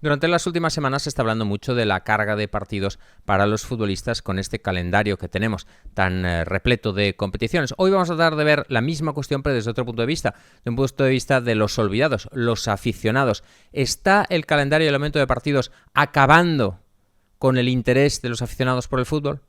Durante las últimas semanas se está hablando mucho de la carga de partidos para los futbolistas con este calendario que tenemos tan repleto de competiciones. Hoy vamos a tratar de ver la misma cuestión, pero desde otro punto de vista, de un punto de vista de los olvidados, los aficionados. ¿Está el calendario y el aumento de partidos acabando con el interés de los aficionados por el fútbol?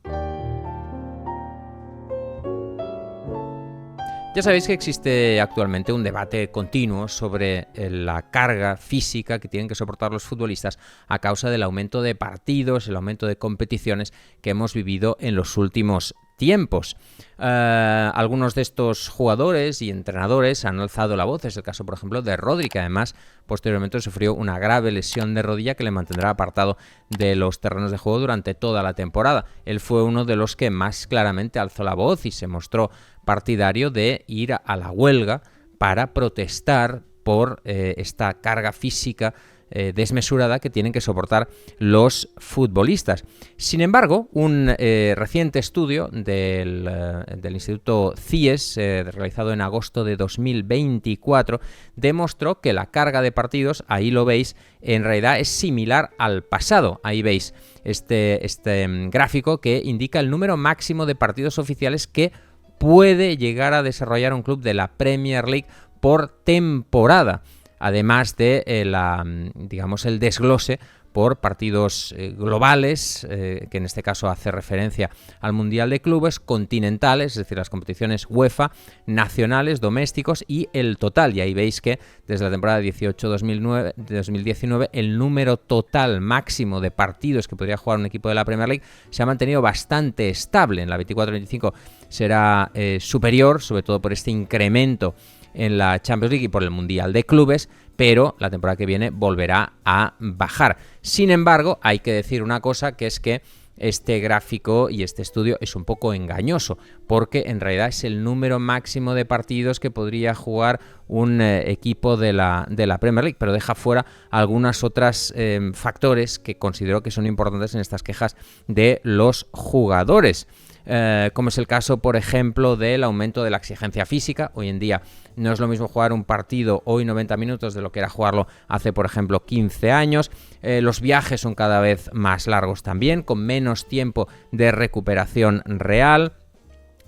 Ya sabéis que existe actualmente un debate continuo sobre la carga física que tienen que soportar los futbolistas a causa del aumento de partidos, el aumento de competiciones que hemos vivido en los últimos tiempos. Algunos de estos jugadores y entrenadores han alzado la voz. Es el caso, por ejemplo, de Rodri, que además posteriormente sufrió una grave lesión de rodilla que le mantendrá apartado de los terrenos de juego durante toda la temporada. Él fue uno de los que más claramente alzó la voz y se mostró partidario de ir a la huelga para protestar por esta carga física desmesurada que tienen que soportar los futbolistas. Sin embargo, un reciente estudio del Instituto CIES, realizado en agosto de 2024, demostró que la carga de partidos, ahí lo veis, en realidad es similar al pasado. Ahí veis este gráfico que indica el número máximo de partidos oficiales que puede llegar a desarrollar un club de la Premier League por temporada, además de el desglose por partidos globales, que en este caso hace referencia al Mundial de Clubes, continentales, es decir, las competiciones UEFA, nacionales, domésticos y el total. Y ahí veis que desde la temporada 18-2019 el número total máximo de partidos que podría jugar un equipo de la Premier League se ha mantenido bastante estable. En la 24-25 será superior, sobre todo por este incremento en la Champions League y por el Mundial de Clubes, pero la temporada que viene volverá a bajar. Sin embargo, hay que decir una cosa, que es que este gráfico y este estudio es un poco engañoso, porque en realidad es el número máximo de partidos que podría jugar un equipo de la Premier League, pero deja fuera algunos otros factores que considero que son importantes en estas quejas de los jugadores. Como es el caso, por ejemplo, del aumento de la exigencia física. Hoy en día no es lo mismo jugar un partido hoy 90 minutos de lo que era jugarlo hace, por ejemplo, 15 años. Los viajes son cada vez más largos también, con menos tiempo de recuperación real.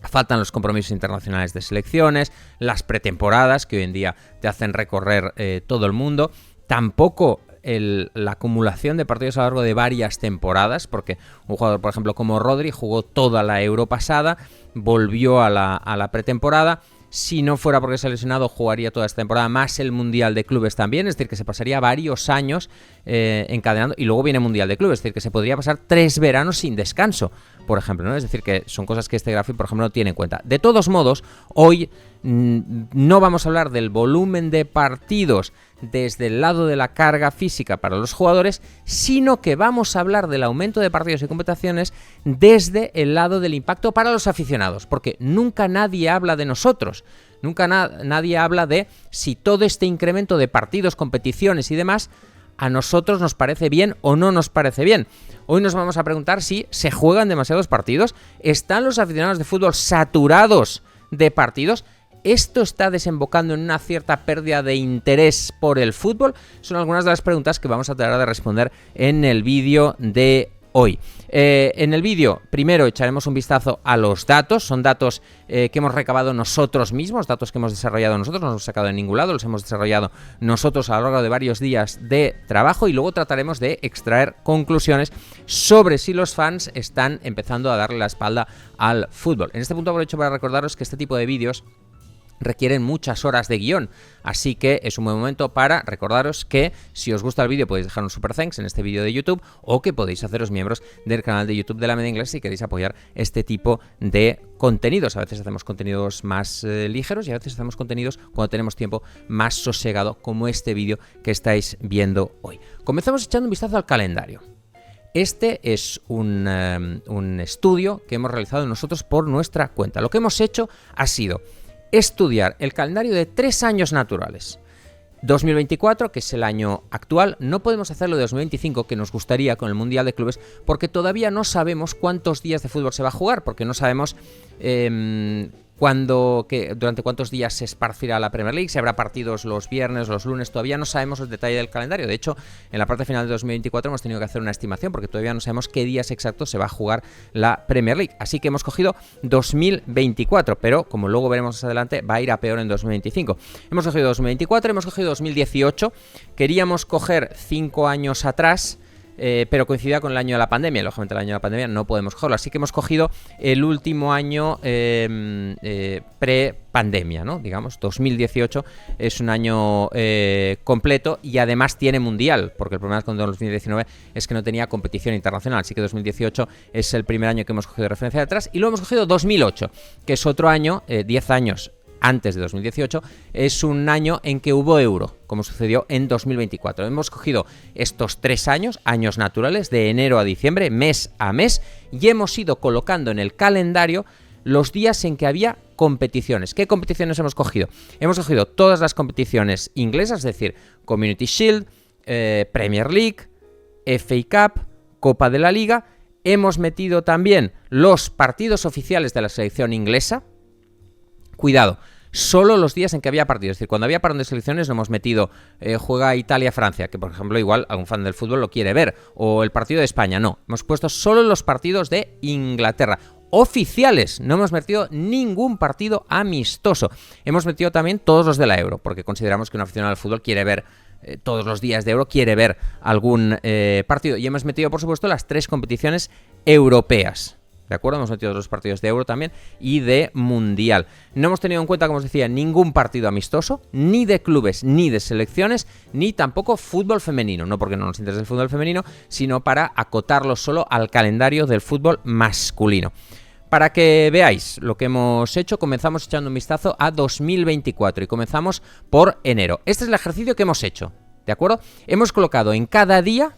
Faltan los compromisos internacionales de selecciones, las pretemporadas que hoy en día te hacen recorrer todo el mundo. Tampoco la acumulación de partidos a lo largo de varias temporadas, porque un jugador, por ejemplo, como Rodri, jugó toda la Euro pasada, volvió a la pretemporada. Si no fuera porque se ha lesionado, jugaría toda esta temporada, más el Mundial de Clubes también, es decir, que se pasaría varios años encadenando, y luego viene Mundial de Clubes, es decir, que se podría pasar 3 veranos sin descanso, por ejemplo, ¿no? Es decir, que son cosas que este gráfico, por ejemplo, no tiene en cuenta. De todos modos, hoy no vamos a hablar del volumen de partidos desde el lado de la carga física para los jugadores, sino que vamos a hablar del aumento de partidos y competiciones desde el lado del impacto para los aficionados, porque nunca nadie habla de nosotros, nunca nadie habla de si todo este incremento de partidos, competiciones y demás a nosotros nos parece bien o no nos parece bien. Hoy nos vamos a preguntar si se juegan demasiados partidos, ¿están los aficionados de fútbol saturados de partidos? ¿Esto está desembocando en una cierta pérdida de interés por el fútbol? Son algunas de las preguntas que vamos a tratar de responder en el vídeo de hoy. En el vídeo, primero echaremos un vistazo a los datos. Son datos que hemos recabado nosotros mismos, datos que hemos desarrollado nosotros, no los hemos sacado de ningún lado, los hemos desarrollado nosotros a lo largo de varios días de trabajo, y luego trataremos de extraer conclusiones sobre si los fans están empezando a darle la espalda al fútbol. En este punto aprovecho para recordaros que este tipo de vídeos requieren muchas horas de guión, así que es un buen momento para recordaros que si os gusta el vídeo podéis dejar un super thanks en este vídeo de YouTube, o que podéis haceros miembros del canal de YouTube de La Media Inglesa si queréis apoyar este tipo de contenidos. A veces hacemos contenidos más ligeros y a veces hacemos contenidos cuando tenemos tiempo más sosegado, como este vídeo que estáis viendo hoy. Comenzamos echando un vistazo al calendario. Este es un estudio que hemos realizado nosotros por nuestra cuenta. Lo que hemos hecho ha sido estudiar el calendario de 3 años naturales. 2024, que es el año actual, no podemos hacerlo de 2025, que nos gustaría con el Mundial de Clubes, porque todavía no sabemos cuántos días de fútbol se va a jugar, porque no sabemos durante cuántos días se esparcirá la Premier League, si habrá partidos los viernes, los lunes, todavía no sabemos el detalle del calendario. De hecho, en la parte final de 2024 hemos tenido que hacer una estimación porque todavía no sabemos qué días exactos se va a jugar la Premier League. Así que hemos cogido 2024, pero como luego veremos más adelante, va a ir a peor en 2025. Hemos cogido 2024, hemos cogido 2018, queríamos coger 5 años atrás, pero coincidía con el año de la pandemia. Lógicamente el año de la pandemia no podemos cogerlo, así que hemos cogido el último año pre-pandemia, ¿no? Digamos, 2018 es un año completo y además tiene mundial, porque el problema con 2019 es que no tenía competición internacional, así que 2018 es el primer año que hemos cogido de referencia de atrás, y luego hemos cogido 2008, que es otro año, 10 años antes de 2018, es un año en que hubo euro, como sucedió en 2024. Hemos cogido estos 3 años, años naturales, de enero a diciembre, mes a mes, y hemos ido colocando en el calendario los días en que había competiciones. ¿Qué competiciones hemos cogido? Hemos cogido todas las competiciones inglesas, es decir, Community Shield, Premier League, FA Cup, Copa de la Liga. Hemos metido también los partidos oficiales de la selección inglesa. Cuidado, solo los días en que había partidos. Es decir, cuando había parón de selecciones no hemos metido juega Italia-Francia, que por ejemplo igual algún fan del fútbol lo quiere ver, o el partido de España. No, hemos puesto solo los partidos de Inglaterra oficiales, no hemos metido ningún partido amistoso. Hemos metido también todos los de la Euro, porque consideramos que un aficionado al fútbol quiere ver todos los días de Euro, quiere ver algún partido. Y hemos metido, por supuesto, las 3 competiciones europeas. ¿De acuerdo? Hemos metido los partidos de Euro también y de Mundial. No hemos tenido en cuenta, como os decía, ningún partido amistoso, ni de clubes, ni de selecciones, ni tampoco fútbol femenino. No porque no nos interese el fútbol femenino, sino para acotarlo solo al calendario del fútbol masculino. Para que veáis lo que hemos hecho, comenzamos echando un vistazo a 2024 y comenzamos por enero. Este es el ejercicio que hemos hecho, ¿de acuerdo? Hemos colocado en cada día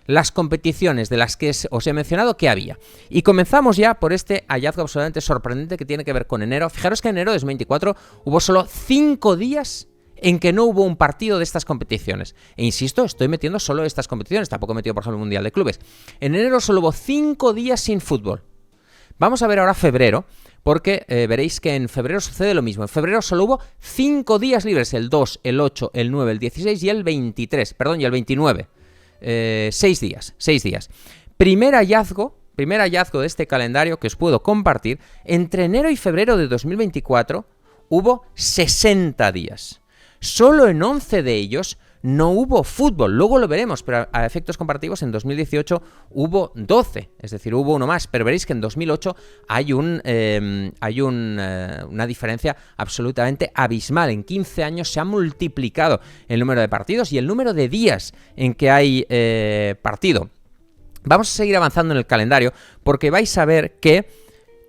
las competiciones de las que os he mencionado que había. Y comenzamos ya por este hallazgo absolutamente sorprendente que tiene que ver con enero. Fijaros que en enero de 2024 hubo solo 5 días en que no hubo un partido de estas competiciones. E insisto, estoy metiendo solo estas competiciones, tampoco he metido, por ejemplo, el Mundial de Clubes. En enero solo hubo 5 días sin fútbol. Vamos a ver ahora febrero, porque veréis que en febrero sucede lo mismo. En febrero solo hubo 5 días libres, el 2, el 8, el 9, el 16 y el 23, perdón, y el 29. 6 días. Primer hallazgo de este calendario que os puedo compartir. Entre enero y febrero de 2024 hubo 60 días. Solo en 11 de ellos no hubo fútbol. Luego lo veremos, pero a efectos comparativos en 2018 hubo 12, es decir, hubo uno más. Pero veréis que en 2008 hay una diferencia absolutamente abismal. En 15 años se ha multiplicado el número de partidos y el número de días en que hay partido. Vamos a seguir avanzando en el calendario porque vais a ver que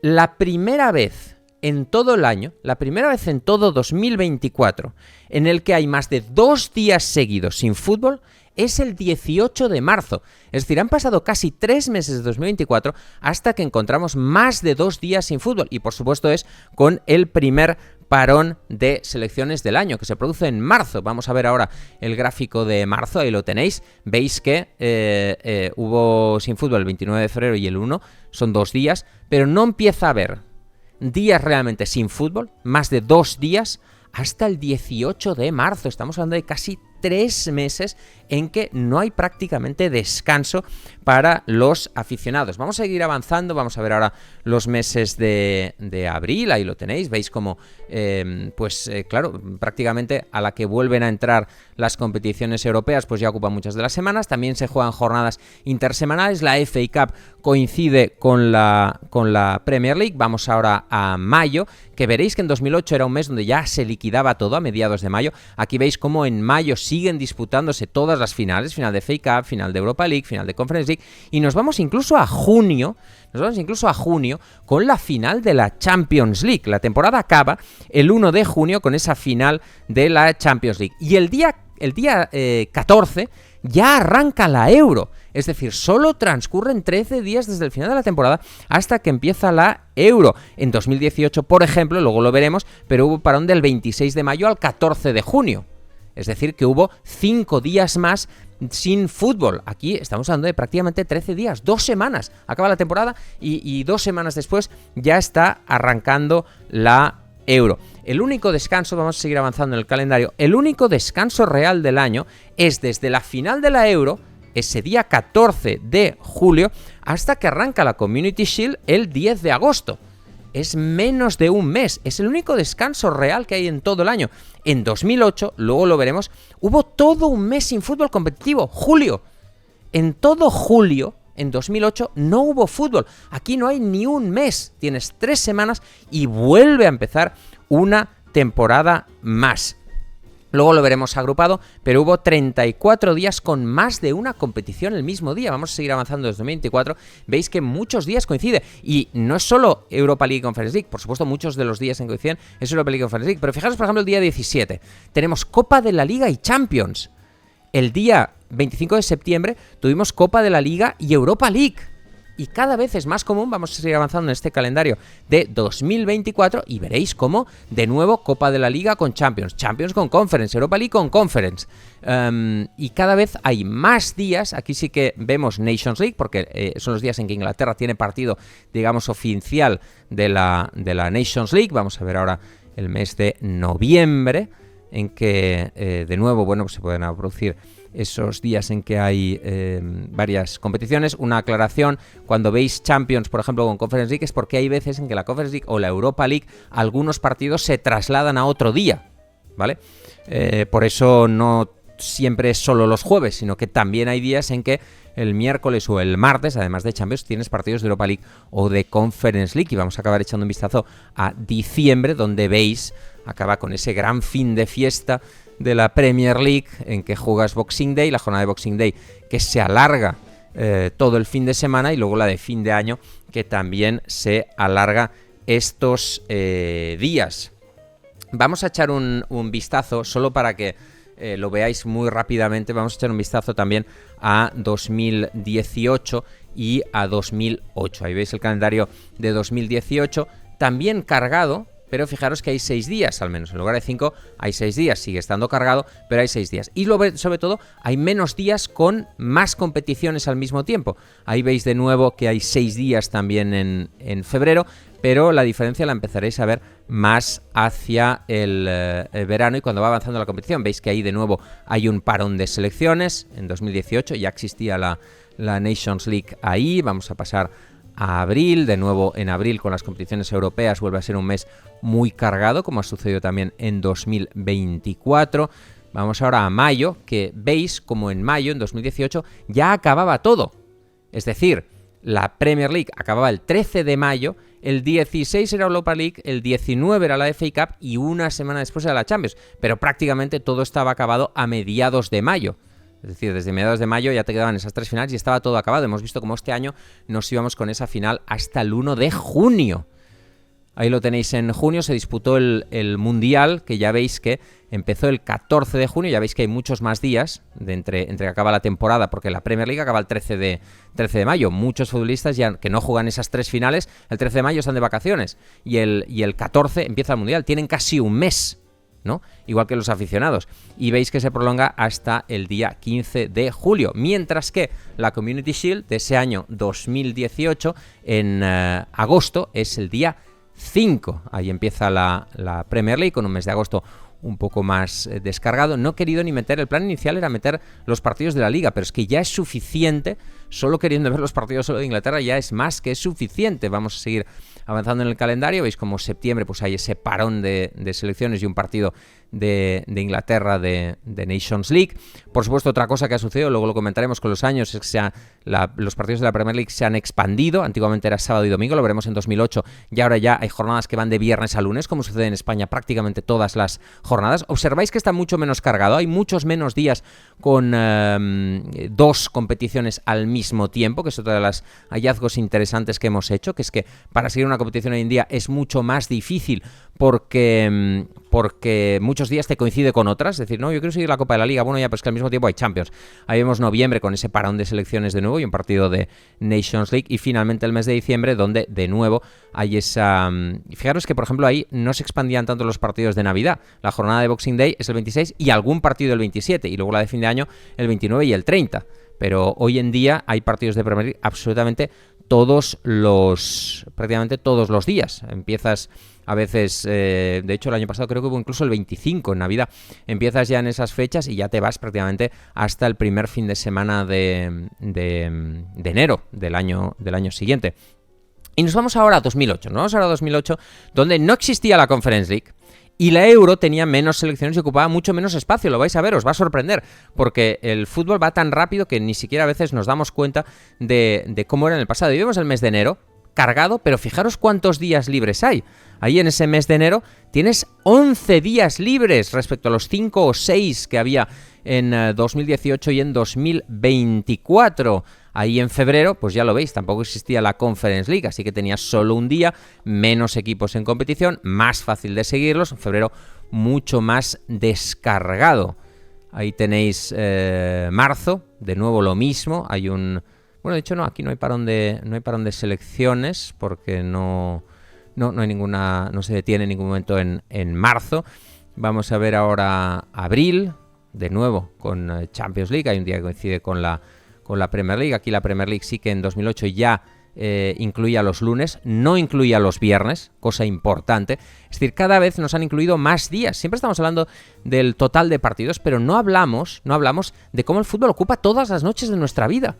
la primera vez en todo el año, la primera vez en todo 2024, en el que hay más de 2 días seguidos sin fútbol, es el 18 de marzo. Es decir, han pasado casi 3 meses de 2024 hasta que encontramos más de 2 días sin fútbol. Y por supuesto es con el primer parón de selecciones del año, que se produce en marzo. Vamos a ver ahora el gráfico de marzo, ahí lo tenéis. Veis que hubo sin fútbol el 29 de febrero y el 1, son 2 días, pero no empieza a haber días realmente sin fútbol, más de 2 días, hasta el 18 de marzo. Estamos hablando de casi 3 meses en que no hay prácticamente descanso para los aficionados. Vamos a seguir avanzando, vamos a ver ahora los meses de abril, ahí lo tenéis, veis como, claro, prácticamente a la que vuelven a entrar las competiciones europeas, pues ya ocupan muchas de las semanas, también se juegan jornadas intersemanales, la FA Cup coincide con la Premier League. Vamos ahora a mayo, que veréis que en 2008 era un mes donde ya se liquidaba todo a mediados de mayo. Aquí veis cómo en mayo siguen disputándose todas las finales, final de FA Cup, final de Europa League, final de Conference League, y nos vamos incluso a junio con la final de la Champions League. La temporada acaba el 1 de junio con esa final de la Champions League. Y el día 14 ya arranca la Euro. Es decir, solo transcurren 13 días desde el final de la temporada hasta que empieza la Euro. En 2018, por ejemplo, luego lo veremos, pero hubo parón del 26 de mayo al 14 de junio. Es decir, que hubo 5 días más sin fútbol. Aquí estamos hablando de prácticamente 13 días, 2 semanas. Acaba la temporada y 2 semanas después ya está arrancando la Euro. El único descanso, vamos a seguir avanzando en el calendario, el único descanso real del año es desde la final de la Euro, ese día 14 de julio, hasta que arranca la Community Shield el 10 de agosto. Es menos de un mes, es el único descanso real que hay en todo el año. En 2008, luego lo veremos, hubo todo un mes sin fútbol competitivo, julio. En todo julio, en 2008, no hubo fútbol. Aquí no hay ni un mes, tienes 3 semanas y vuelve a empezar una temporada más. Luego lo veremos agrupado, pero hubo 34 días con más de una competición el mismo día. Vamos a seguir avanzando desde 2024. Veis que muchos días coincide. Y no es solo Europa League y Conference League. Por supuesto, muchos de los días en que coinciden es Europa League y Conference League. Pero fijaros, por ejemplo, el día 17. Tenemos Copa de la Liga y Champions. El día 25 de septiembre tuvimos Copa de la Liga y Europa League. Y cada vez es más común, vamos a seguir avanzando en este calendario de 2024 y veréis cómo, de nuevo, Copa de la Liga con Champions, Champions con Conference, Europa League con Conference. Y cada vez hay más días, aquí sí que vemos Nations League, porque son los días en que Inglaterra tiene partido, digamos, oficial de la Nations League. Vamos a ver ahora el mes de noviembre, en que, de nuevo, bueno, pues se pueden producir esos días en que hay varias competiciones. Una aclaración, cuando veis Champions, por ejemplo, con Conference League, es porque hay veces en que la Conference League o la Europa League, algunos partidos se trasladan a otro día, ¿vale? Por eso no siempre es solo los jueves, sino que también hay días en que el miércoles o el martes, además de Champions, tienes partidos de Europa League o de Conference League. Y vamos a acabar echando un vistazo a diciembre, donde veis, acaba con ese gran fin de fiesta de la Premier League, en que juegas Boxing Day, la jornada de Boxing Day que se alarga todo el fin de semana, y luego la de fin de año, que también se alarga estos días. Vamos a echar un vistazo, solo para que lo veáis muy rápidamente. Vamos a echar un vistazo también a 2018 y a 2008. Ahí veis el calendario de 2018, también cargado, pero fijaros que hay 6 días al menos. En lugar de 5 hay 6 días. Sigue estando cargado, pero hay 6 días. Y sobre todo hay menos días con más competiciones al mismo tiempo. Ahí veis de nuevo que hay 6 días también en febrero, pero la diferencia la empezaréis a ver más hacia el verano y cuando va avanzando la competición. Veis que ahí de nuevo hay un parón de selecciones. En 2018 ya existía la Nations League ahí. Vamos a pasar a abril. De nuevo en abril, con las competiciones europeas, vuelve a ser un mes muy cargado, como ha sucedido también en 2024. Vamos ahora a mayo, que veis como en mayo, en 2018, ya acababa todo. Es decir, la Premier League acababa el 13 de mayo, el 16 era Europa League, el 19 era la FA Cup y una semana después era la Champions. Pero prácticamente todo estaba acabado a mediados de mayo. Es decir, desde mediados de mayo ya te quedaban esas 3 finales y estaba todo acabado. Hemos visto cómo este año nos íbamos con esa final hasta el 1 de junio. Ahí lo tenéis, en junio se disputó el Mundial, que ya veis que empezó el 14 de junio, ya veis que hay muchos más días entre que acaba la temporada, porque la Premier League acaba el 13 de mayo. Muchos futbolistas ya que no juegan esas 3 finales, el 13 de mayo están de vacaciones y el 14 empieza el Mundial. Tienen casi un mes, ¿no? Igual que los aficionados. Y veis que se prolonga hasta el día 15 de julio. Mientras que la Community Shield de ese año 2018, en agosto, es el día 5. Ahí empieza la Premier League con un mes de agosto un poco más descargado. No he querido ni meter, el plan inicial era meter los partidos de la Liga, pero es que ya es suficiente, solo queriendo ver los partidos solo de Inglaterra ya es más que suficiente. Vamos a seguir avanzando en el calendario. Veis como septiembre pues hay ese parón de selecciones y un partido de Inglaterra de Nations League. Por supuesto, otra cosa que ha sucedido, luego lo comentaremos con los años, es que los partidos de la Premier League se han expandido. Antiguamente era sábado y domingo, lo veremos en 2008, y ahora ya hay jornadas que van de viernes a lunes, como sucede en España prácticamente todas las jornadas. Observáis que está mucho menos cargado, hay muchos menos días con 2 competiciones al mismo tiempo, que es otro de los hallazgos interesantes que hemos hecho, que es que para seguir una competición hoy en día es mucho más difícil porque muchos días te coincide con otras, es decir, no, yo quiero seguir la Copa de la Liga, bueno, ya, pues que al mismo tiempo hay Champions. Ahí vemos noviembre con ese parón de selecciones de nuevo y un partido de Nations League, y finalmente el mes de diciembre donde de nuevo hay esa... Fijaros que, por ejemplo, ahí no se expandían tanto los partidos de Navidad. La jornada de Boxing Day es el 26 y algún partido el 27, y luego la de fin de año el 29 y el 30. Pero hoy en día hay partidos de Premier League absolutamente prácticamente todos los días. Empiezas a veces, de hecho el año pasado creo que hubo incluso el 25 en Navidad. Empiezas ya en esas fechas y ya te vas prácticamente hasta el primer fin de semana de enero del año siguiente. Y nos vamos ahora a 2008, ¿no? Vamos ahora a 2008, donde no existía la Conference League. Y la Euro tenía menos selecciones y ocupaba mucho menos espacio, lo vais a ver, os va a sorprender, porque el fútbol va tan rápido que ni siquiera a veces nos damos cuenta de cómo era en el pasado. Y vemos el mes de enero cargado, pero fijaros cuántos días libres hay. Ahí en ese mes de enero tienes 11 días libres respecto a los 5 o 6 que había en 2018 y en 2024. Ahí en febrero, pues ya lo veis, tampoco existía la Conference League, así que tenías solo un día, menos equipos en competición, más fácil de seguirlos. En febrero mucho más descargado. Ahí tenéis marzo, de nuevo lo mismo. Hay un... Bueno, de hecho no, aquí no hay parón de selecciones porque no hay ninguna, no se detiene en ningún momento en marzo. Vamos a ver ahora abril, de nuevo con Champions League. Hay un día que coincide con la Premier League. Aquí la Premier League sí que en 2008 ya incluía los lunes, no incluía los viernes, cosa importante. Es decir, cada vez nos han incluido más días. Siempre estamos hablando del total de partidos, pero no hablamos de cómo el fútbol ocupa todas las noches de nuestra vida.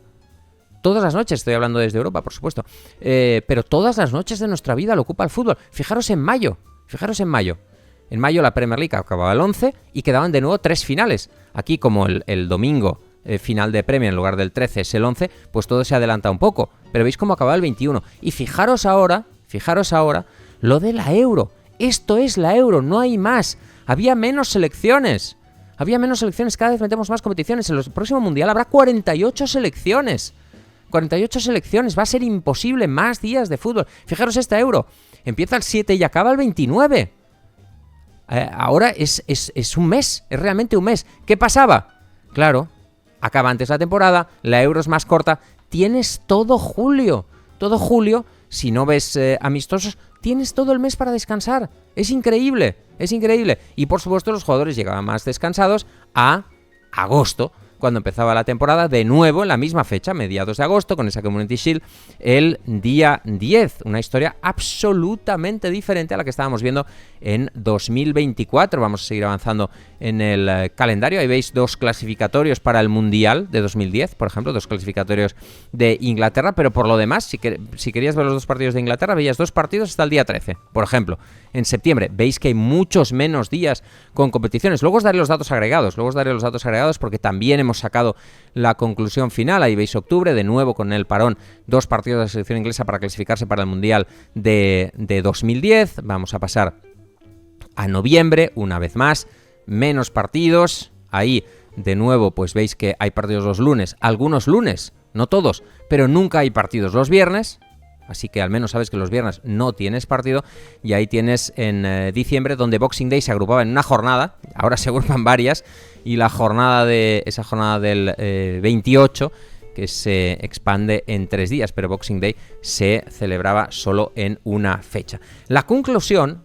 Todas las noches, estoy hablando desde Europa, por supuesto, pero todas las noches de nuestra vida lo ocupa el fútbol. Fijaros en mayo. En mayo la Premier League acababa el 11 y quedaban de nuevo 3 finales. Aquí, como el domingo final de Premier en lugar del 13 es el 11, pues todo se adelanta un poco. Pero veis cómo acababa el 21. Y fijaros ahora lo de la Euro. Esto es la Euro, no hay más. Había menos selecciones, cada vez metemos más competiciones. En el próximo Mundial habrá 48 selecciones. 48 selecciones, va a ser imposible más días de fútbol. Fijaros esta Euro, empieza el 7 y acaba el 29. Ahora es un mes, es realmente un mes. ¿Qué pasaba? Claro, acaba antes la temporada, la Euro es más corta, tienes todo julio, si no ves amistosos, tienes todo el mes para descansar. Es increíble. Y por supuesto los jugadores llegaban más descansados a agosto, cuando empezaba la temporada, de nuevo en la misma fecha, mediados de agosto, con esa Community Shield, el día 10. Una historia absolutamente diferente a la que estábamos viendo en 2024. Vamos a seguir avanzando en el calendario. Ahí veis 2 clasificatorios para el Mundial de 2010, por ejemplo, 2 clasificatorios de Inglaterra, pero por lo demás, si querías ver los 2 partidos de Inglaterra, veías 2 partidos hasta el día 13, por ejemplo. En septiembre veis que hay muchos menos días con competiciones. Luego os daré los datos agregados, porque también hemos sacado la conclusión final. Ahí veis octubre, de nuevo con el parón, 2 partidos de la selección inglesa para clasificarse para el Mundial de 2010. Vamos a pasar a noviembre, una vez más, menos partidos. Ahí, de nuevo, pues veis que hay partidos los lunes, algunos lunes, no todos, pero nunca hay partidos los viernes. Así que al menos sabes que los viernes no tienes partido. Y ahí tienes en diciembre, donde Boxing Day se agrupaba en una jornada, ahora se agrupan varias, y esa jornada del 28, que se expande en 3 días, pero Boxing Day se celebraba solo en una fecha. La conclusión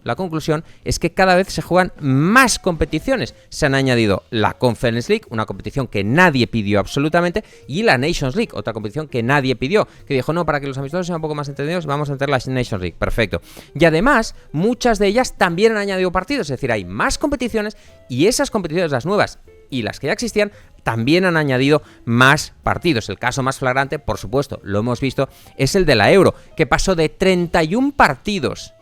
es que cada vez se juegan más competiciones. Se han añadido la Conference League, una competición que nadie pidió absolutamente, y la Nations League, otra competición que nadie pidió, que dijo, no, para que los amistosos sean un poco más entendidos, vamos a meter la Nations League. Perfecto. Y además, muchas de ellas también han añadido partidos, es decir, hay más competiciones, y esas competiciones, las nuevas y las que ya existían, también han añadido más partidos. El caso más flagrante, por supuesto, lo hemos visto, es el de la Euro, que pasó de 31 partidos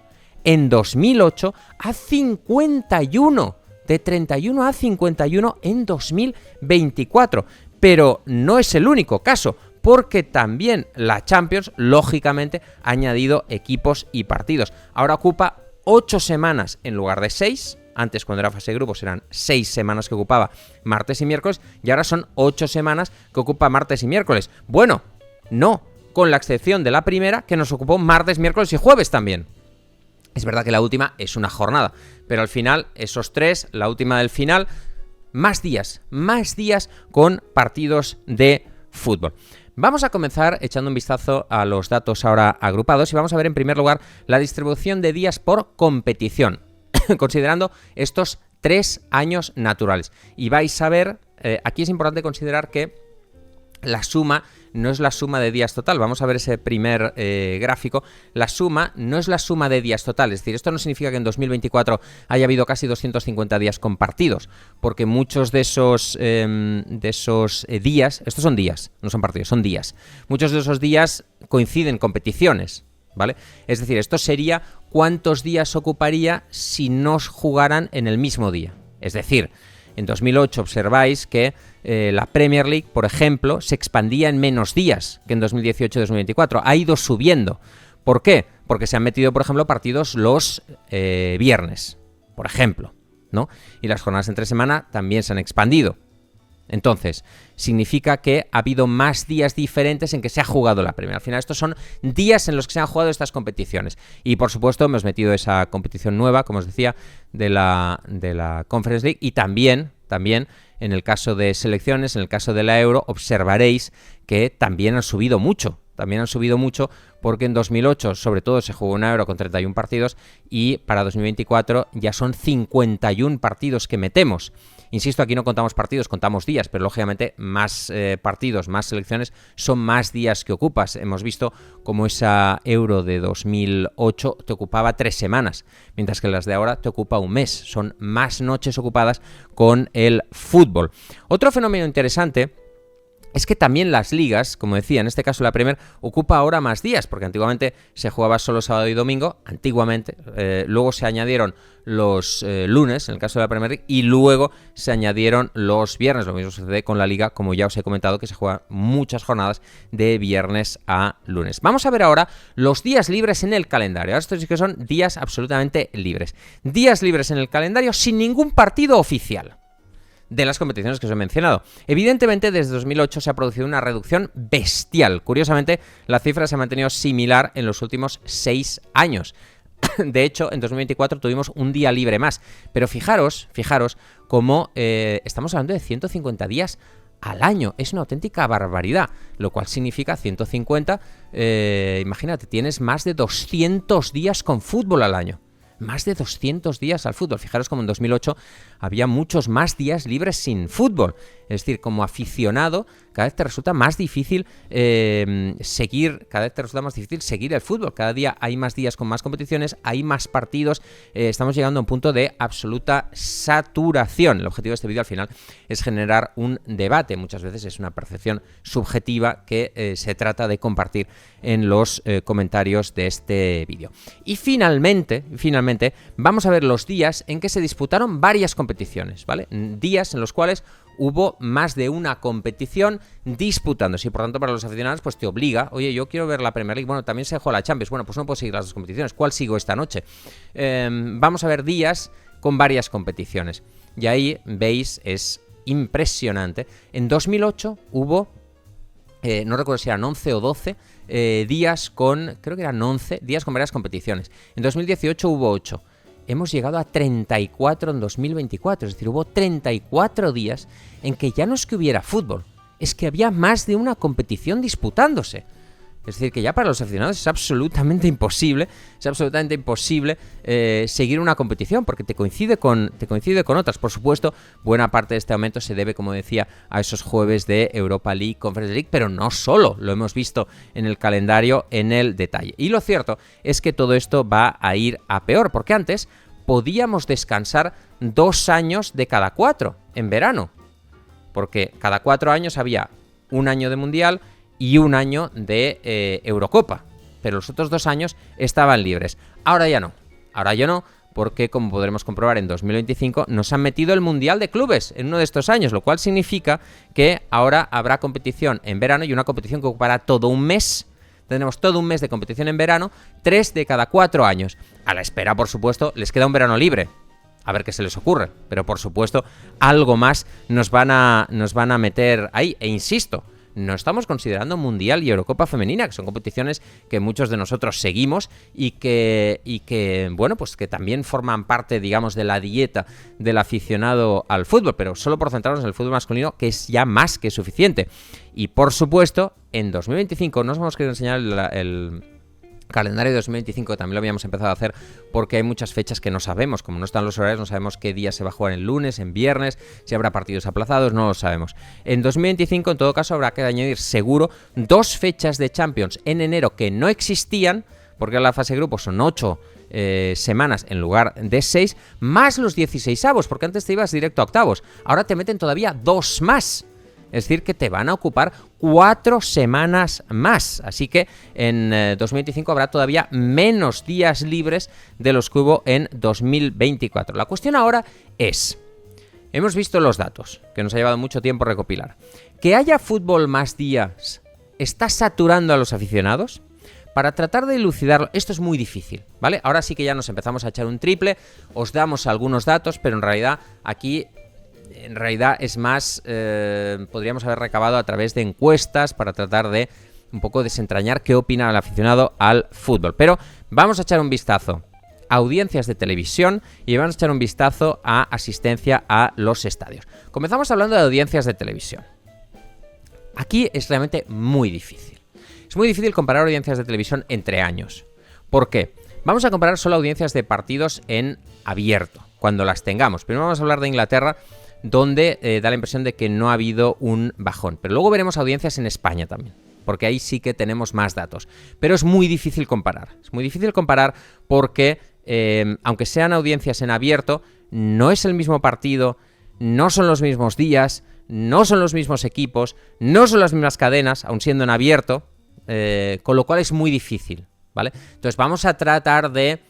en 2008 a 51. De 31 a 51 en 2024. Pero no es el único caso, porque también la Champions, lógicamente, ha añadido equipos y partidos. Ahora ocupa 8 semanas en lugar de 6. Antes, cuando era fase de grupos, eran 6 semanas que ocupaba martes y miércoles, y ahora son 8 semanas que ocupa martes y miércoles. Bueno, no, con la excepción de la primera, que nos ocupó martes, miércoles y jueves también. Es verdad que la última es una jornada, pero al final esos 3, la última del final, más días con partidos de fútbol. Vamos a comenzar echando un vistazo a los datos ahora agrupados y vamos a ver en primer lugar la distribución de días por competición, considerando estos 3 años naturales. Y vais a ver, aquí es importante considerar que la suma no es la suma de días total. Vamos a ver ese primer gráfico. La suma no es la suma de días total. Es decir, esto no significa que en 2024 haya habido casi 250 días compartidos, porque muchos de esos días, estos son días, no son partidos, son días. Muchos de esos días coinciden competiciones, ¿vale? Es decir, esto sería cuántos días ocuparía si no jugaran en el mismo día. Es decir, en 2008 observáis que la Premier League, por ejemplo, se expandía en menos días que en 2018-2024. Ha ido subiendo. ¿Por qué? Porque se han metido, por ejemplo, partidos los viernes, por ejemplo, ¿no? Y las jornadas entre semana también se han expandido. Entonces, significa que ha habido más días diferentes en que se ha jugado la Premier. Al final, estos son días en los que se han jugado estas competiciones. Y, por supuesto, hemos metido esa competición nueva, como os decía, de la Conference League. Y también, en el caso de selecciones, en el caso de la Euro, observaréis que también han subido mucho. Porque en 2008, sobre todo, se jugó una Euro con 31 partidos y para 2024 ya son 51 partidos que metemos. Insisto, aquí no contamos partidos, contamos días, pero lógicamente más partidos, más selecciones, son más días que ocupas. Hemos visto cómo esa Euro de 2008 te ocupaba 3 semanas, mientras que las de ahora te ocupa un mes. Son más noches ocupadas con el fútbol. Otro fenómeno interesante es que también las ligas, como decía, en este caso la Premier, ocupa ahora más días, porque antiguamente se jugaba solo sábado y domingo, luego se añadieron los lunes, en el caso de la Premier League, y luego se añadieron los viernes. Lo mismo sucede con la Liga, como ya os he comentado, que se juegan muchas jornadas de viernes a lunes. Vamos a ver ahora los días libres en el calendario. Ahora estos sí que son días absolutamente libres. Días libres en el calendario sin ningún partido oficial de las competiciones que os he mencionado. Evidentemente, desde 2008 se ha producido una reducción bestial. Curiosamente, la cifra se ha mantenido similar en los últimos 6 años. De hecho, en 2024 tuvimos un día libre más. Pero fijaros cómo estamos hablando de 150 días al año. Es una auténtica barbaridad, lo cual significa 150, imagínate, tienes más de 200 días con fútbol al año. Más de 200 días al fútbol. Fijaros como en 2008 había muchos más días libres sin fútbol. Es decir, como aficionado, cada vez te resulta más difícil seguir el fútbol. Cada día hay más días con más competiciones, hay más partidos. Estamos llegando a un punto de absoluta saturación. El objetivo de este vídeo al final es generar un debate. Muchas veces es una percepción subjetiva que se trata de compartir en los comentarios de este vídeo. Y finalmente, vamos a ver los días en que se disputaron varias competiciones, ¿vale? Días en los cuales hubo más de una competición disputándose y por tanto para los aficionados pues te obliga, oye, yo quiero ver la Premier League, bueno, también se juega la Champions, bueno, pues no puedo seguir las dos competiciones, ¿cuál sigo esta noche? Vamos a ver días con varias competiciones y ahí veis, es impresionante. En 2008 hubo, no recuerdo si eran 11 o 12 días con, creo que eran 11 días con varias competiciones. En 2018 hubo 8. Hemos llegado a 34 en 2024, es decir, hubo 34 días en que ya no es que hubiera fútbol, es que había más de una competición disputándose. Es decir, que ya para los aficionados es absolutamente imposible seguir una competición porque te coincide con otras. Por supuesto, buena parte de este aumento se debe, como decía, a esos jueves de Europa League, Conference League, pero no solo, lo hemos visto en el calendario en el detalle. Y lo cierto es que todo esto va a ir a peor, porque antes podíamos descansar 2 años de cada 4 en verano, porque cada 4 años había un año de Mundial y un año de Eurocopa, pero los otros 2 años estaban libres. Ahora ya no, porque como podremos comprobar en 2025 nos han metido el Mundial de Clubes en uno de estos años, lo cual significa que ahora habrá competición en verano y una competición que ocupará todo un mes. Tendremos todo un mes de competición en verano, 3 de cada 4 años. A la espera, por supuesto, les queda un verano libre. A ver qué se les ocurre, pero por supuesto algo más nos van a meter ahí, e insisto, no estamos considerando Mundial y Eurocopa Femenina, que son competiciones que muchos de nosotros seguimos y que bueno, pues que también forman parte, digamos, de la dieta del aficionado al fútbol, pero solo por centrarnos en el fútbol masculino, que es ya más que suficiente. Y por supuesto, en 2025 nos vamos a querer enseñar el calendario de 2025, que también lo habíamos empezado a hacer porque hay muchas fechas que no sabemos, como no están los horarios, no sabemos qué día se va a jugar en lunes, en viernes, si habrá partidos aplazados, no lo sabemos. En 2025, en todo caso, habrá que añadir seguro 2 fechas de Champions en enero que no existían, porque en la fase de grupos son 8 semanas en lugar de 6, más los 16avos, porque antes te ibas directo a octavos, ahora te meten todavía 2 más. Es decir, que te van a ocupar 4 semanas más. Así que en 2025 habrá todavía menos días libres de los que hubo en 2024. La cuestión ahora es, hemos visto los datos, que nos ha llevado mucho tiempo recopilar. ¿Que haya fútbol más días está saturando a los aficionados? Para tratar de elucidarlo, esto es muy difícil, ¿vale? Ahora sí que ya nos empezamos a echar un triple, os damos algunos datos, pero en realidad aquí... es más, podríamos haber recabado a través de encuestas para tratar de un poco desentrañar qué opina el aficionado al fútbol. Pero vamos a echar un vistazo a audiencias de televisión y vamos a echar un vistazo a asistencia a los estadios. Comenzamos hablando de audiencias de televisión. Aquí es realmente muy difícil. Es muy difícil comparar audiencias de televisión entre años. ¿Por qué? Vamos a comparar solo audiencias de partidos en abierto, cuando las tengamos. Primero vamos a hablar de Inglaterra, donde da la impresión de que no ha habido un bajón. Pero luego veremos audiencias en España también, porque ahí sí que tenemos más datos. Pero es muy difícil comparar. Es muy difícil comparar porque, aunque sean audiencias en abierto, no es el mismo partido, no son los mismos días, no son los mismos equipos, no son las mismas cadenas, aun siendo en abierto, con lo cual es muy difícil, ¿vale? Entonces vamos a tratar de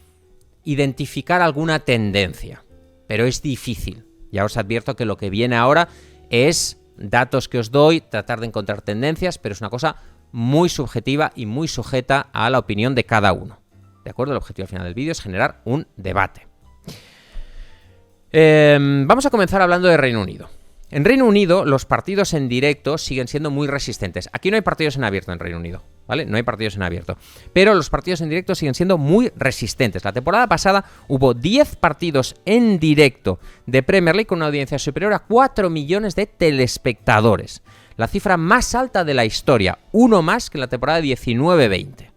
identificar alguna tendencia, pero es difícil. Ya os advierto que lo que viene ahora es datos que os doy, tratar de encontrar tendencias, pero es una cosa muy subjetiva y muy sujeta a la opinión de cada uno. ¿De acuerdo? El objetivo al final del vídeo es generar un debate. Vamos a comenzar hablando de Reino Unido. En Reino Unido los partidos en directo siguen siendo muy resistentes. Aquí no hay partidos en abierto en Reino Unido, ¿vale? No hay partidos en abierto. Pero los partidos en directo siguen siendo muy resistentes. La temporada pasada hubo 10 partidos en directo de Premier League con una audiencia superior a 4 millones de telespectadores. La cifra más alta de la historia, uno más que en la temporada 19-20.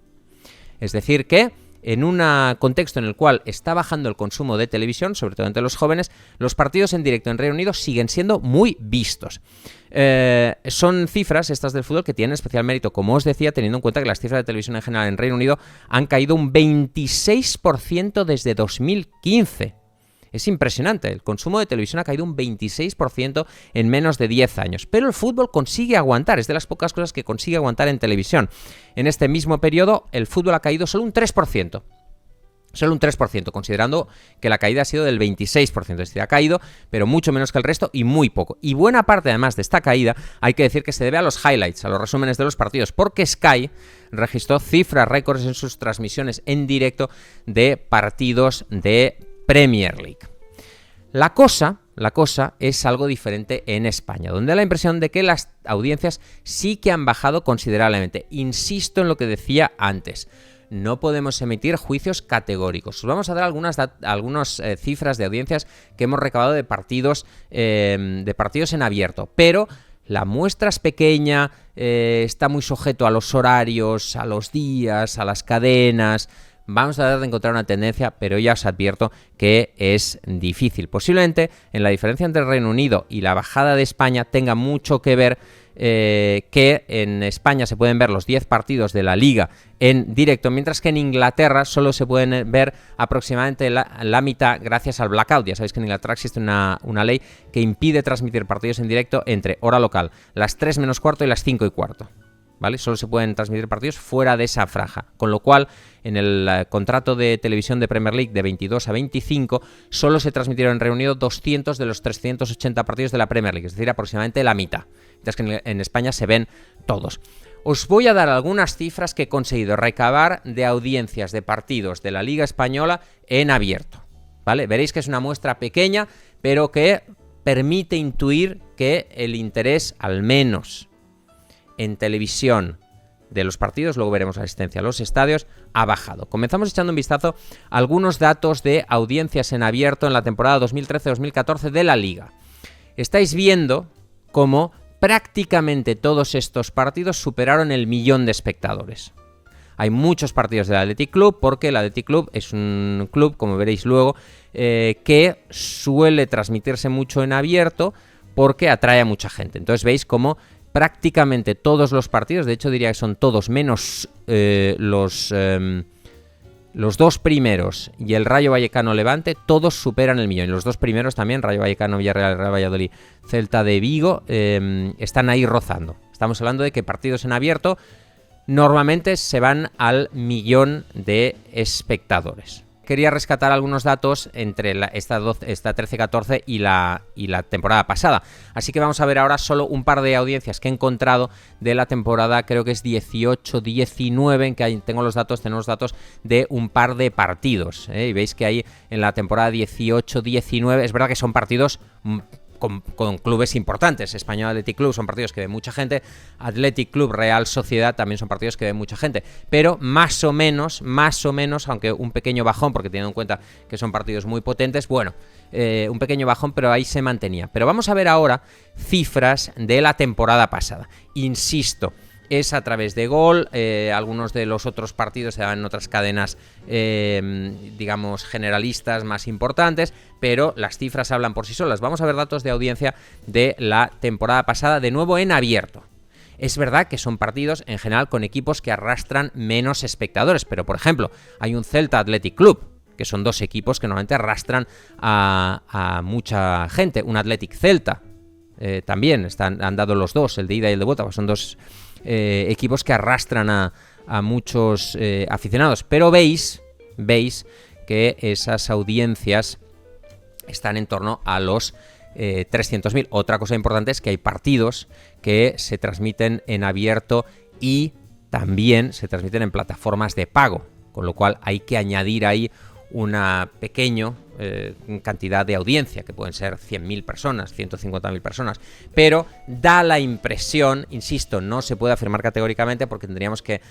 Es decir que, en un contexto en el cual está bajando el consumo de televisión, sobre todo entre los jóvenes, los partidos en directo en Reino Unido siguen siendo muy vistos. Son cifras estas del fútbol que tienen especial mérito, como os decía, teniendo en cuenta que las cifras de televisión en general en Reino Unido han caído un 26% desde 2015. Es impresionante, el consumo de televisión ha caído un 26% en menos de 10 años, pero el fútbol consigue aguantar, es de las pocas cosas que consigue aguantar en televisión. En este mismo periodo, el fútbol ha caído solo un 3%. Solo un 3%, considerando que la caída ha sido del 26%, es decir, ha caído, pero mucho menos que el resto y muy poco. Y buena parte, además, de esta caída, hay que decir que se debe a los highlights, a los resúmenes de los partidos, porque Sky registró cifras récords en sus transmisiones en directo de partidos de Premier League. La cosa es algo diferente en España, donde da la impresión de que las audiencias sí que han bajado considerablemente. Insisto en lo que decía antes. No podemos emitir juicios categóricos. Os vamos a dar algunas cifras de audiencias que hemos recabado de partidos en abierto, pero la muestra es pequeña, está muy sujeto a los horarios, a los días, a las cadenas. Vamos a tratar de encontrar una tendencia, pero ya os advierto que es difícil. Posiblemente en la diferencia entre el Reino Unido y la bajada de España tenga mucho que ver que en España se pueden ver los 10 partidos de la Liga en directo, mientras que en Inglaterra solo se pueden ver aproximadamente la mitad gracias al blackout. Ya sabéis que en Inglaterra existe una ley que impide transmitir partidos en directo entre hora local, las 3 menos cuarto y las 5 y cuarto. ¿Vale? Solo se pueden transmitir partidos fuera de esa franja, con lo cual en el contrato de televisión de Premier League de 22 a 25 solo se transmitieron en Reino Unido 200 de los 380 partidos de la Premier League, es decir, aproximadamente la mitad, mientras que en España se ven todos. Os voy a dar algunas cifras que he conseguido recabar de audiencias de partidos de la Liga Española en abierto, ¿vale? Veréis que es una muestra pequeña, pero que permite intuir que el interés, al menos en televisión de los partidos, luego veremos la asistencia a los estadios, ha bajado. Comenzamos echando un vistazo a algunos datos de audiencias en abierto en la temporada 2013-2014 de la Liga. Estáis viendo cómo prácticamente todos estos partidos superaron el 1.000.000 de espectadores. Hay muchos partidos del Athletic Club porque el Athletic Club es un club, como veréis luego, que suele transmitirse mucho en abierto porque atrae a mucha gente. Entonces veis cómo prácticamente todos los partidos, de hecho diría que son todos menos los dos primeros y el Rayo Vallecano Levante, todos superan el 1.000.000. Y los dos primeros también, Rayo Vallecano, Villarreal, Real Valladolid, Celta de Vigo, están ahí rozando. Estamos hablando de que partidos en abierto normalmente se van al 1.000.000 de espectadores. Quería rescatar algunos datos entre esta 13-14 y la temporada pasada. Así que vamos a ver ahora solo un par de audiencias que he encontrado de la temporada, creo que es 18-19, en que tenemos datos de un par de partidos. Y veis que ahí en la temporada 18-19, es verdad que son partidos con clubes importantes. Español Athletic Club son partidos que ve mucha gente, Athletic Club Real Sociedad también son partidos que ve mucha gente, pero más o menos, aunque un pequeño bajón, porque teniendo en cuenta que son partidos muy potentes, bueno, un pequeño bajón, pero ahí se mantenía. Pero vamos a ver ahora cifras de la temporada pasada. Insisto, es a través de Gol, algunos de los otros partidos se dan en otras cadenas, digamos, generalistas más importantes, pero las cifras hablan por sí solas. Vamos a ver datos de audiencia de la temporada pasada, de nuevo en abierto. Es verdad que son partidos, en general, con equipos que arrastran menos espectadores, pero, por ejemplo, hay un Celta Athletic Club, que son dos equipos que normalmente arrastran a mucha gente. Un Athletic Celta, también han dado los dos, el de ida y el de vuelta, pues son dos equipos que arrastran a muchos aficionados, pero veis que esas audiencias están en torno a los 300.000. Otra cosa importante es que hay partidos que se transmiten en abierto y también se transmiten en plataformas de pago, con lo cual hay que añadir ahí una pequeña cantidad de audiencia, que pueden ser 100.000 personas, 150.000 personas, pero da la impresión, insisto, no se puede afirmar categóricamente porque tendríamos que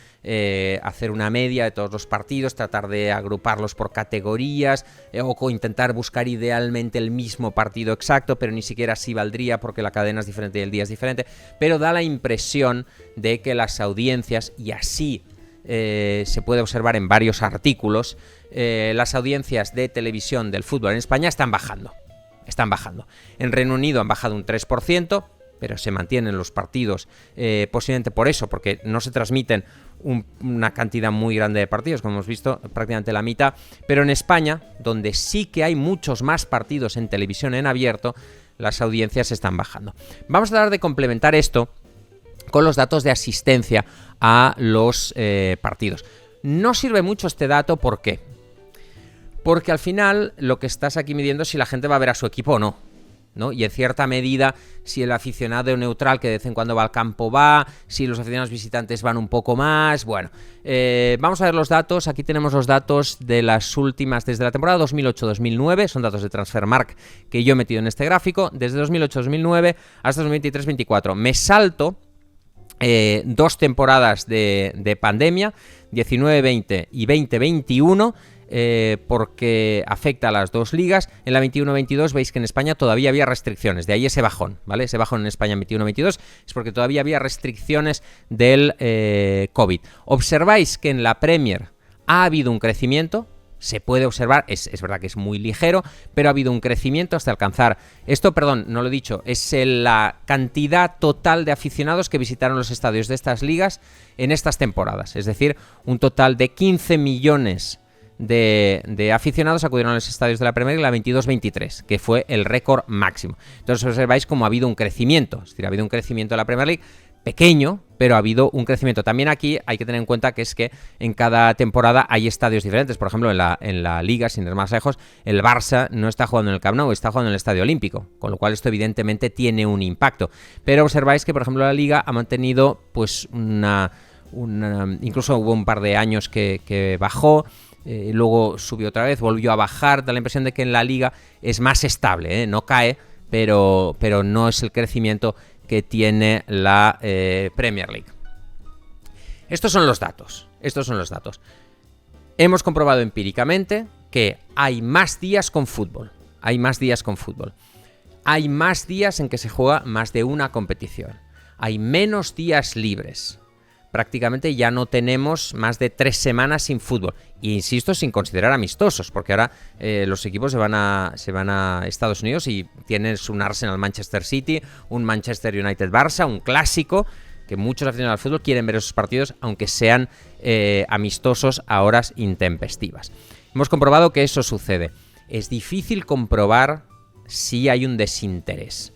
hacer una media de todos los partidos, tratar de agruparlos por categorías o intentar buscar idealmente el mismo partido exacto, pero ni siquiera así valdría porque la cadena es diferente y el día es diferente, pero da la impresión de que las audiencias, y así se puede observar en varios artículos, las audiencias de televisión del fútbol en España están bajando. En Reino Unido han bajado un 3%, pero se mantienen los partidos, posiblemente por eso, porque no se transmiten una cantidad muy grande de partidos, como hemos visto, prácticamente la mitad, pero en España, donde sí que hay muchos más partidos en televisión en abierto, las audiencias están bajando. Vamos a tratar de complementar esto con los datos de asistencia a los partidos. No sirve mucho este dato, ¿por qué? Porque al final lo que estás aquí midiendo es si la gente va a ver a su equipo o no, ¿no? Y en cierta medida, si el aficionado neutral que de vez en cuando va al campo va, si los aficionados visitantes van un poco más, bueno. Vamos a ver los datos. Aquí tenemos los datos de las últimas, desde la temporada 2008-2009, son datos de Transfermarkt que yo he metido en este gráfico, desde 2008-2009 hasta 2023-24. Me salto dos temporadas de pandemia, 19-20 y 20-21, porque afecta a las dos ligas. En la 21-22 veis que en España todavía había restricciones, de ahí ese bajón, ¿vale? Ese bajón en España en 21-22 es porque todavía había restricciones del COVID. Observáis que en la Premier ha habido un crecimiento, se puede observar, es verdad que es muy ligero, pero ha habido un crecimiento hasta alcanzar, no lo he dicho, es la cantidad total de aficionados que visitaron los estadios de estas ligas en estas temporadas, es decir, un total de 15 millones de aficionados acudieron a los estadios de la Premier League la 22-23, que fue el récord máximo. Entonces observáis cómo ha habido un crecimiento, es decir, ha habido un crecimiento de la Premier League, pequeño, pero ha habido un crecimiento. También aquí hay que tener en cuenta que es que en cada temporada hay estadios diferentes. Por ejemplo, en la Liga, sin ir más lejos, el Barça no está jugando en el Camp Nou, está jugando en el Estadio Olímpico, con lo cual esto evidentemente tiene un impacto. Pero observáis que, por ejemplo, la Liga ha mantenido pues incluso hubo un par de años que bajó, luego subió otra vez, volvió a bajar. Da la impresión de que en la Liga es más estable, no cae, pero no es el crecimiento que tiene la Premier League. Estos son los datos. Hemos comprobado empíricamente que hay más días con fútbol. Hay más días en que se juega más de una competición. Hay menos días libres. Prácticamente ya no tenemos más de 3 semanas sin fútbol. E insisto, sin considerar amistosos, porque ahora los equipos se van a Estados Unidos y tienes un Arsenal Manchester City, un Manchester United Barça, un clásico, que muchos aficionados al fútbol quieren ver esos partidos, aunque sean amistosos a horas intempestivas. Hemos comprobado que eso sucede. Es difícil comprobar si hay un desinterés.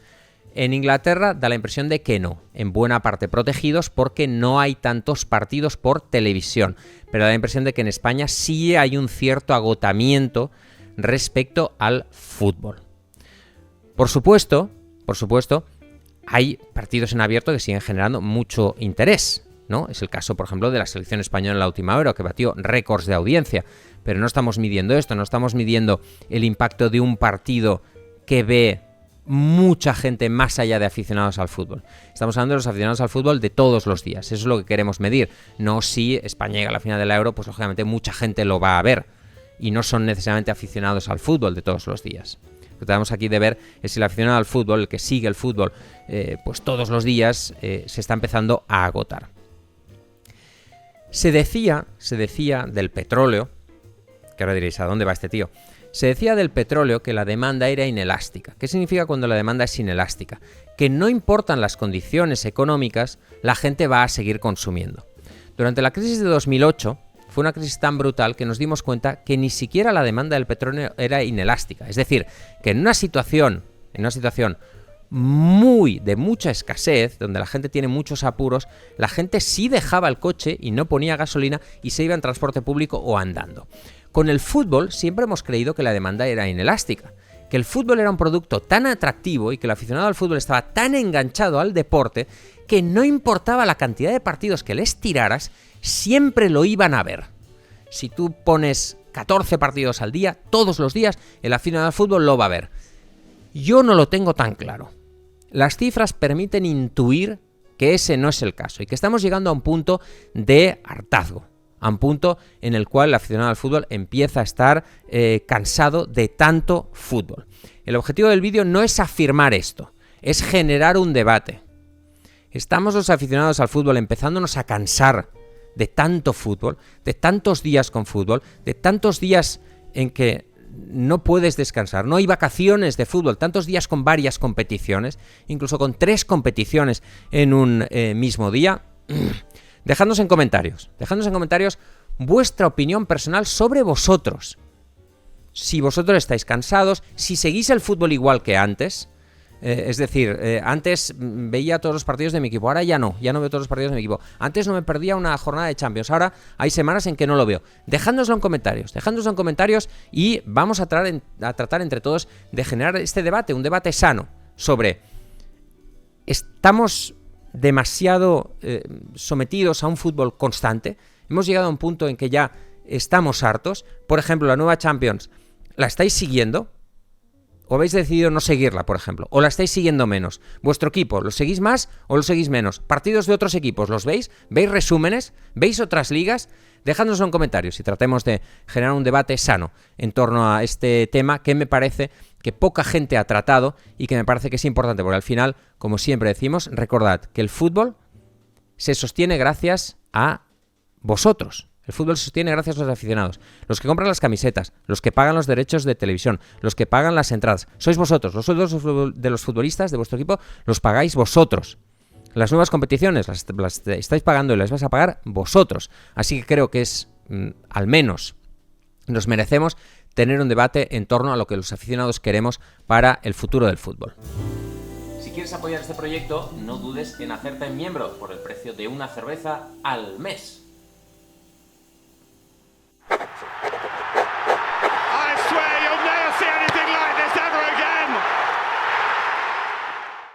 En Inglaterra da la impresión de que no, en buena parte protegidos porque no hay tantos partidos por televisión, pero da la impresión de que en España sí hay un cierto agotamiento respecto al fútbol. Por supuesto, hay partidos en abierto que siguen generando mucho interés, ¿no? Es el caso, por ejemplo, de la selección española en la última hora, que batió récords de audiencia, pero no estamos midiendo esto, no estamos midiendo el impacto de un partido que ve mucha gente más allá de aficionados al fútbol. Estamos hablando de los aficionados al fútbol de todos los días. Eso es lo que queremos medir. No si España llega a la final de la Euro, pues lógicamente mucha gente lo va a ver. Y no son necesariamente aficionados al fútbol de todos los días. Lo que tenemos aquí de ver es si el aficionado al fútbol, el que sigue el fútbol pues todos los días, se está empezando a agotar. Se decía del petróleo, que ahora diréis, ¿a dónde va este tío? Se decía del petróleo que la demanda era inelástica. ¿Qué significa cuando la demanda es inelástica? Que no importan las condiciones económicas, la gente va a seguir consumiendo. Durante la crisis de 2008 fue una crisis tan brutal que nos dimos cuenta que ni siquiera la demanda del petróleo era inelástica. Es decir, que en una situación de mucha escasez, donde la gente tiene muchos apuros, la gente sí dejaba el coche y no ponía gasolina y se iba en transporte público o andando. Con el fútbol siempre hemos creído que la demanda era inelástica, que el fútbol era un producto tan atractivo y que el aficionado al fútbol estaba tan enganchado al deporte que no importaba la cantidad de partidos que les tiraras, siempre lo iban a ver. Si tú pones 14 partidos al día, todos los días, el aficionado al fútbol lo va a ver. Yo no lo tengo tan claro. Las cifras permiten intuir que ese no es el caso y que estamos llegando a un punto de hartazgo. A un punto en el cual el aficionado al fútbol empieza a estar cansado de tanto fútbol. El objetivo del vídeo no es afirmar esto, es generar un debate. Estamos los aficionados al fútbol empezándonos a cansar de tanto fútbol, de tantos días con fútbol, de tantos días en que no puedes descansar, no hay vacaciones de fútbol, tantos días con varias competiciones, incluso con 3 competiciones en un mismo día. Dejadnos en comentarios vuestra opinión personal sobre vosotros. Si vosotros estáis cansados, si seguís el fútbol igual que antes, es decir, antes veía todos los partidos de mi equipo, ahora ya no veo todos los partidos de mi equipo. Antes no me perdía una jornada de Champions, ahora hay semanas en que no lo veo. Dejádnoslo en comentarios y vamos a tratar entre todos de generar este debate, un debate sano sobre ¿estamos demasiado sometidos a un fútbol constante? Hemos llegado a un punto en que ya estamos hartos. Por ejemplo, la nueva Champions, ¿la estáis siguiendo? ¿O habéis decidido no seguirla, por ejemplo? ¿O la estáis siguiendo menos? ¿Vuestro equipo lo seguís más o lo seguís menos? ¿Partidos de otros equipos los veis? ¿Veis resúmenes? ¿Veis otras ligas? Dejadnoslo en comentarios y tratemos de generar un debate sano en torno a este tema que me parece que poca gente ha tratado y que me parece que es importante, porque al final, como siempre decimos, recordad que el fútbol se sostiene gracias a vosotros. El fútbol se sostiene gracias a los aficionados, los que compran las camisetas, los que pagan los derechos de televisión, los que pagan las entradas. Sois vosotros, los sueldos de los futbolistas de vuestro equipo los pagáis vosotros. Las nuevas competiciones las estáis pagando y las vais a pagar vosotros. Así que creo que es, al menos, nos merecemos tener un debate en torno a lo que los aficionados queremos para el futuro del fútbol. Si quieres apoyar este proyecto, no dudes en hacerte miembro por el precio de una cerveza al mes.